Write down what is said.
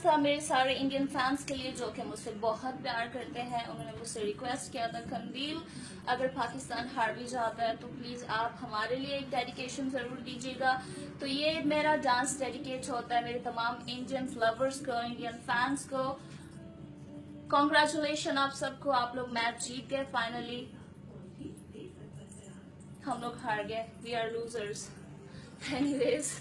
था मेरे सारे इंडियन फैंस के लिए जो कि मुझसे बहुत प्यार करते हैं। उन्होंने मुझसे रिक्वेस्ट किया था, कंदील अगर पाकिस्तान हार भी जाता है तो प्लीज़ आप हमारे लिए एक डेडिकेशन ज़रूर दीजिएगा। तो ये मेरा डांस डेडिकेट होता है मेरे तमाम इंडियन लवर्स को, इंडियन फैंस को। कॉन्ग्रेचुलेशन आप सबको, आप लोग मैच जीत गए फाइनली। हम लोग हार गए, वी आर लूजर्स। एनीवेज